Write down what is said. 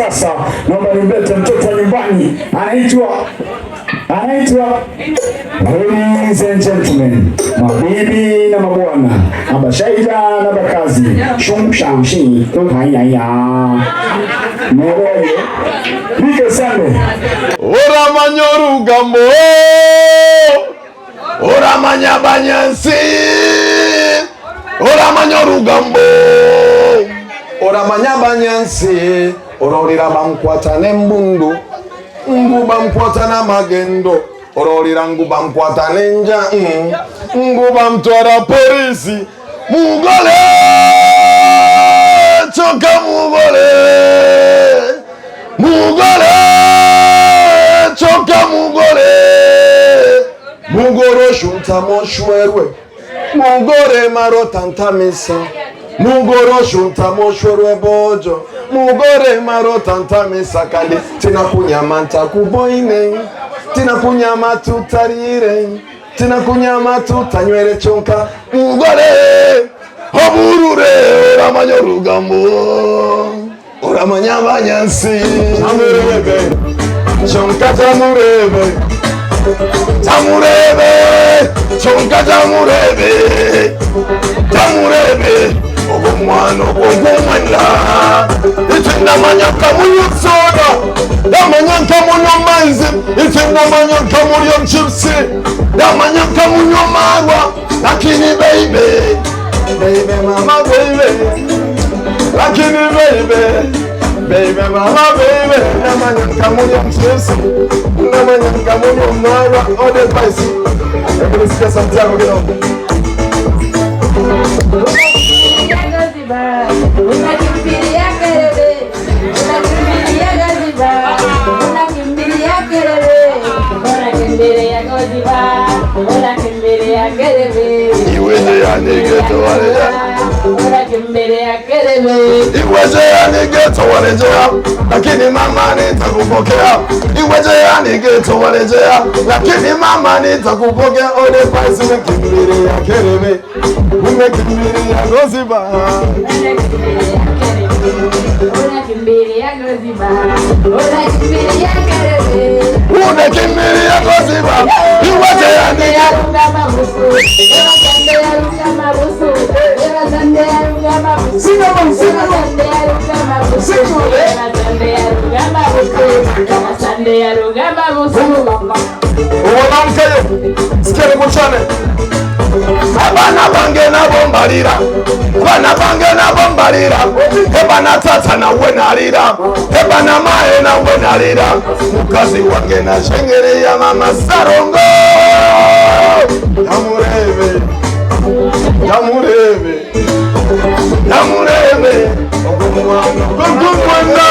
sasa naomba nimlete mtoto wa nyumbani, anaitwa ladies and gentlemen, mabibi na mabwana, abashaija na bakazi, shumshamshi tuhayaya mwoyo bige sande ora manyoru gambo ora manyabanyansi ora manyoru gambo ora manyabanyansi ora orira bamkwata nembundu nguba mkwata na magendo ororira nguba mkwata nenja nguba mtwara polisi mugole choka mugole choka mugoro shunta moshwerwe mugore maro tantamisa mugoro shunta moshwerwe bojo mugore maro tantamisa kali tina kunyama ntakuboine tina kunyama tutarire tina kunyama tutanywere chonka mugore oburure oramanyorugambo oramanyabanyansi amurebe chonka tamurebe chonka tamurebe ogomwana ogomwana itenda manyaka munyosoda damanyaka munyo manzi itenda manyaka munyo chipsi damanyaka munyo marwa lakini baby mama baby lakini baby mama baby damanyaka munyo chipsi damanyaka munyo marwa all the spicy everybody say Santiago get on. Unakimbilia kelele, unakimbilia gaziba, unakimbilia kelele, unakimbilia gaziba, unakimbilia kelele. Iweje anigeto waleja, unakimbilia kelele. Iweje anigeto waleja, lakini mama nitakupokea. Iweje anigeto waleja, lakini mama nitakupokea. Ole basi unakimbilia kelele, unakimbilia gaziba. Unakimbilia gaziba, unakimbilia kelele, unakimbilia gaziba. Iweje anigeto Abana bange na bombarira ebana tata na wenarira ebana mae na wenarira mukazi wange na shengere ya mama Sarongo Yamurebe ogumwana